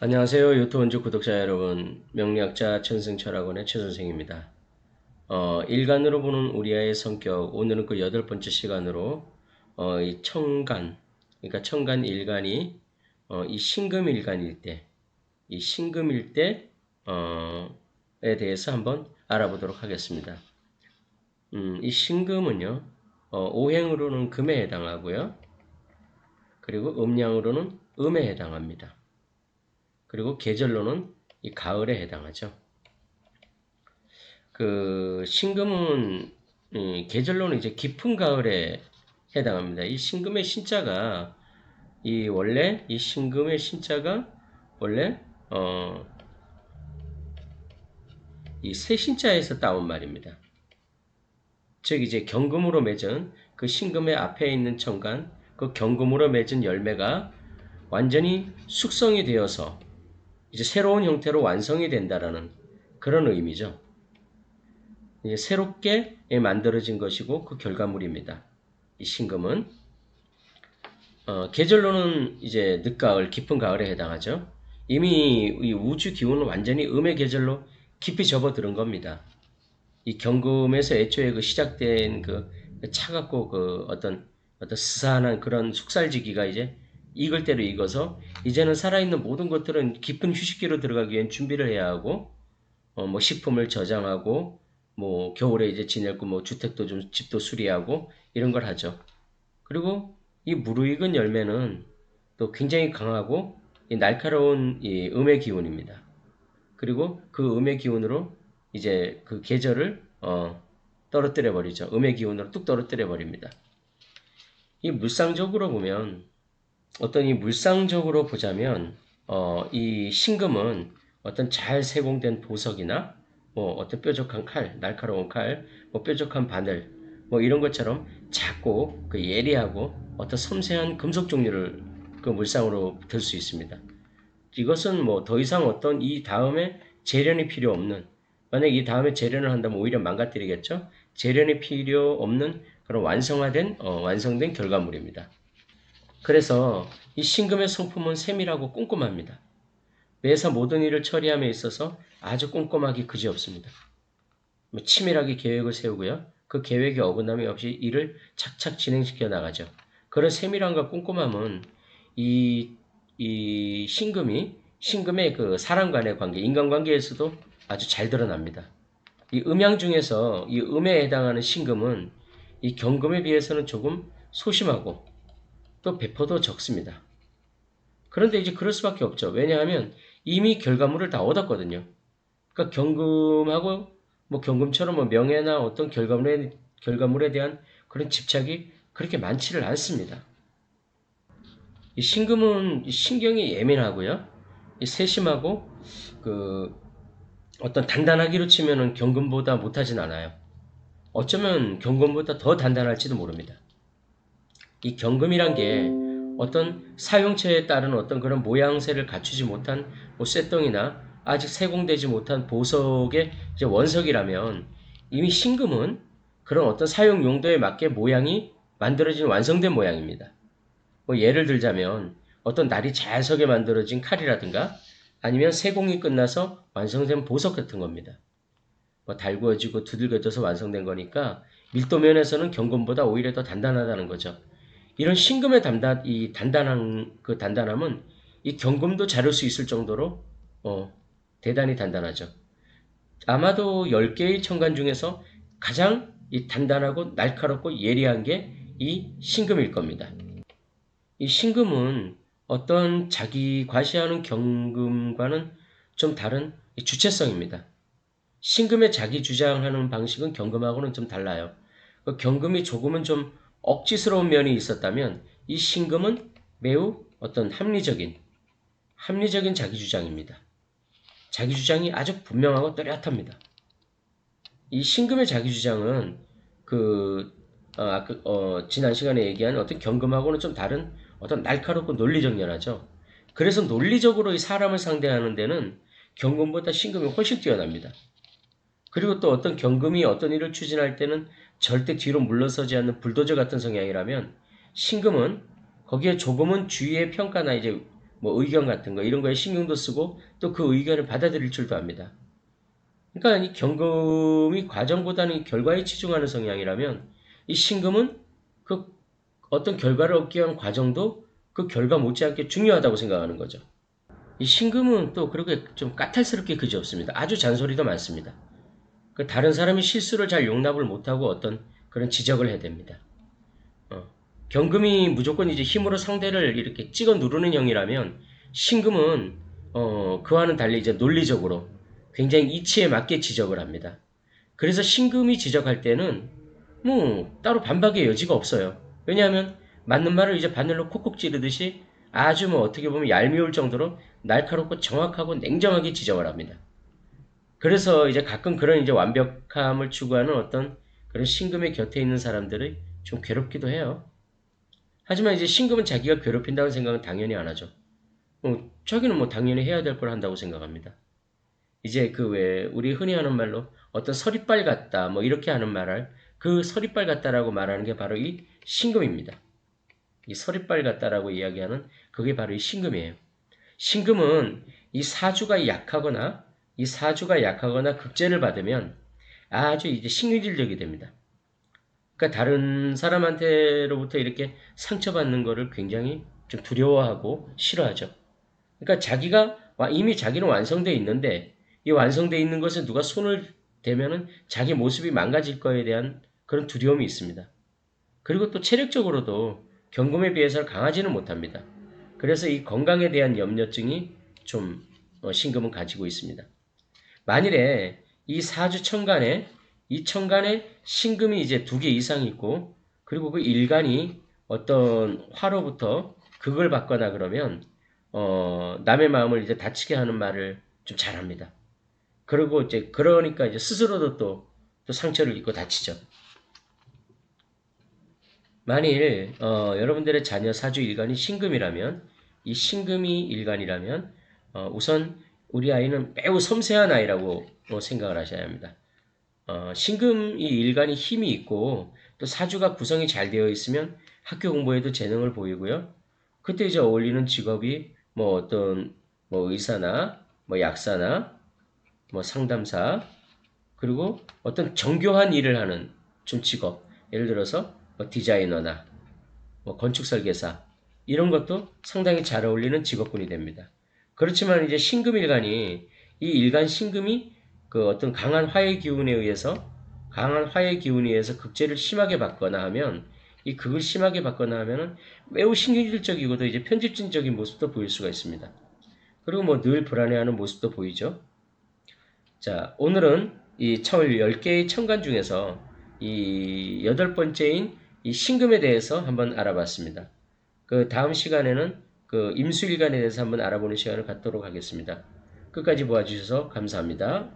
안녕하세요. 유튜브원주 구독자 여러분. 명리학자 천승철학원의 최 선생입니다. 일간으로 보는 우리의 성격, 오늘은 그 8번째 시간으로 이 청간, 그러니까 청간 일간이 이 신금일간일 때, 이 신금일 때에 대해서 한번 알아보도록 하겠습니다. 이 신금은요, 오행으로는 금에 해당하고요. 그리고 음양으로는 음에 해당합니다. 그리고 계절로는 이 가을에 해당하죠. 그 신금은 계절로는 이제 깊은 가을에 해당합니다. 이 신금의 신자가 원래 이 신금의 신자가 원래 이 세신자에서 따온 말입니다. 즉 이제 경금으로 맺은 그 신금의 앞에 있는 천간, 그 경금으로 맺은 열매가 완전히 숙성이 되어서 이제 새로운 형태로 완성이 된다라는 그런 의미죠. 이제 새롭게 만들어진 것이고 그 결과물입니다. 이 신금은 계절로는 이제 늦가을, 깊은 가을에 해당하죠. 이미 이 우주 기운은 완전히 음의 계절로 깊이 접어들은 겁니다. 이 경금에서 애초에 그 시작된 그 차갑고 그 어떤 스산한 그런 숙살지기가 이제 익을 대로 익어서 이제는 살아있는 모든 것들은 깊은 휴식기로 들어가기 위한 준비를 해야 하고 뭐 식품을 저장하고 뭐 겨울에 이제 지낼 거 뭐 주택도 좀 집도 수리하고 이런 걸 하죠. 그리고 이 무르익은 열매는 또 굉장히 강하고 이 날카로운 이 음의 기운입니다. 그리고 그 음의 기운으로 이제 그 계절을 떨어뜨려 버리죠. 음의 기운으로 뚝 떨어뜨려 버립니다. 이 물상적으로 보면 이 물상적으로 보자면 이 신금은 어떤 잘 세공된 보석이나 뭐 어떤 뾰족한 칼, 날카로운 칼, 뭐 뾰족한 바늘, 뭐 이런 것처럼 작고 그 예리하고 어떤 섬세한 금속 종류를 그 물상으로 들 수 있습니다. 이것은 뭐 더 이상 어떤 이 다음에 재련이 필요 없는, 만약 이 다음에 재련을 한다면 오히려 망가뜨리겠죠? 재련이 필요 없는 그런 완성된 결과물입니다. 그래서 이 신금의 성품은 세밀하고 꼼꼼합니다. 매사 모든 일을 처리함에 있어서 아주 꼼꼼하기 그지없습니다. 치밀하게 계획을 세우고요. 그 계획에 어긋남이 없이 일을 착착 진행시켜 나가죠. 그런 세밀함과 꼼꼼함은 이, 이 신금의 그 사람 간의 관계, 인간관계에서도 아주 잘 드러납니다. 이 음양 중에서 이 음에 해당하는 신금은 이 경금에 비해서는 조금 소심하고 또 배포도 적습니다. 그런데 이제 그럴 수밖에 없죠. 왜냐하면 이미 결과물을 다 얻었거든요. 그러니까 경금하고 뭐 경금처럼 뭐 명예나 어떤 결과물에 대한 그런 집착이 그렇게 많지를 않습니다. 이 신금은 신경이 예민하고요. 이 세심하고 그 어떤 단단하기로 치면은 경금보다 못하진 않아요. 어쩌면 경금보다 더 단단할지도 모릅니다. 이 경금이란 게 어떤 사용처에 따른 어떤 그런 모양새를 갖추지 못한 뭐 쇳덩이나 아직 세공되지 못한 보석의 이제 원석이라면 이미 신금은 그런 어떤 사용 용도에 맞게 모양이 만들어진 완성된 모양입니다. 뭐 예를 들자면 어떤 날이 잘 서게 만들어진 칼이라든가 아니면 세공이 끝나서 완성된 보석 같은 겁니다. 뭐 달구어지고 두들겨져서 완성된 거니까 밀도 면에서는 경금보다 오히려 더 단단하다는 거죠. 이런 신금의 이 단단함은 이 경금도 자를 수 있을 정도로 대단히 단단하죠. 아마도 10개의 천간 중에서 가장 이 단단하고 날카롭고 예리한 게 이 신금일 겁니다. 이 신금은 어떤 자기 과시하는 경금과는 좀 다른 주체성입니다. 신금의 자기 주장하는 방식은 경금하고는 좀 달라요. 그 경금이 조금은 좀 억지스러운 면이 있었다면 이 신금은 매우 어떤 합리적인 자기 주장입니다. 자기 주장이 아주 분명하고 뚜렷합니다. 이 신금의 자기 주장은 지난 시간에 얘기한 어떤 경금하고는 좀 다른 어떤 날카롭고 논리적 연하죠. 그래서 논리적으로 이 사람을 상대하는 데는 경금보다 신금이 훨씬 뛰어납니다. 그리고 또 어떤 경금이 어떤 일을 추진할 때는 절대 뒤로 물러서지 않는 불도저 같은 성향이라면 신금은 거기에 조금은 주위의 평가나 이제 뭐 의견 같은 거 이런 거에 신경도 쓰고 또 그 의견을 받아들일 줄도 압니다. 그러니까 이 경금이 과정보다는 이 결과에 치중하는 성향이라면 이 신금은 그 어떤 결과를 얻기 위한 과정도 그 결과 못지않게 중요하다고 생각하는 거죠. 이 신금은 또 그렇게 좀 까탈스럽게 그지 없습니다. 아주 잔소리도 많습니다. 그 다른 사람이 실수를 잘 용납을 못하고 어떤 그런 지적을 해댑니다. 어. 경금이 무조건 이제 힘으로 상대를 이렇게 찍어 누르는 형이라면 신금은 그와는 달리 이제 논리적으로 굉장히 이치에 맞게 지적을 합니다. 그래서 신금이 지적할 때는 뭐 따로 반박의 여지가 없어요. 왜냐하면 맞는 말을 이제 바늘로 콕콕 찌르듯이 아주 뭐 어떻게 보면 얄미울 정도로 날카롭고 정확하고 냉정하게 지적을 합니다. 그래서 이제 가끔 그런 이제 완벽함을 추구하는 어떤 그런 신금의 곁에 있는 사람들이 좀 괴롭기도 해요. 하지만 이제 신금은 자기가 괴롭힌다는 생각은 당연히 안 하죠. 자기는 뭐 당연히 해야 될 걸 한다고 생각합니다. 이제 그 외에 우리 흔히 하는 말로 어떤 서리빨 같다 뭐 이렇게 하는 말을 그 서리빨 같다라고 말하는 게 바로 이 신금입니다. 이 서리빨 같다라고 이야기하는 그게 바로 이 신금이에요. 신금은 이 사주가 약하거나 급제를 받으면 아주 이제 신경질적이 됩니다. 그러니까 다른 사람한테로부터 이렇게 상처받는 거를 굉장히 좀 두려워하고 싫어하죠. 그러니까 이미 자기는 완성되어 있는데 이 완성되어 있는 것에 누가 손을 대면은 자기 모습이 망가질 거에 대한 그런 두려움이 있습니다. 그리고 또 체력적으로도 경금에 비해서 강하지는 못합니다. 그래서 이 건강에 대한 염려증이 좀 신금은 가지고 있습니다. 만일에 이 사주 천간에 이 천간에 신금이 이제 2개 이상 있고 그리고 그 일간이 어떤 화로부터 극을 받거나 그러면 남의 마음을 이제 다치게 하는 말을 좀 잘합니다. 그리고 이제 그러니까 이제 스스로도 또 상처를 입고 다치죠. 만일 여러분들의 자녀 사주 일간이 신금이라면 이 신금이 일간이라면 우선 우리 아이는 매우 섬세한 아이라고 생각을 하셔야 합니다. 신금 이 일간이 힘이 있고 또 사주가 구성이 잘 되어 있으면 학교 공부에도 재능을 보이고요. 그때 이제 어울리는 직업이 뭐 어떤 뭐 의사나 뭐 약사나 뭐 상담사 그리고 어떤 정교한 일을 하는 좀 직업 예를 들어서 뭐 디자이너나 뭐 건축 설계사 이런 것도 상당히 잘 어울리는 직업군이 됩니다. 그렇지만 이제 신금일간이 이 일간 신금이 그 어떤 강한 화의 기운에 의해서 극제를 심하게 받거나 하면 이 극을 심하게 받거나 하면은 매우 신경질적이고도 이제 편집진적인 모습도 보일 수가 있습니다. 그리고 뭐 늘 불안해하는 모습도 보이죠. 자, 오늘은 이 10개의 천간 중에서 이 8번째인 이 신금에 대해서 한번 알아봤습니다. 그 다음 시간에는 그 임수일간에 대해서 한번 알아보는 시간을 갖도록 하겠습니다. 끝까지 보아주셔서 감사합니다.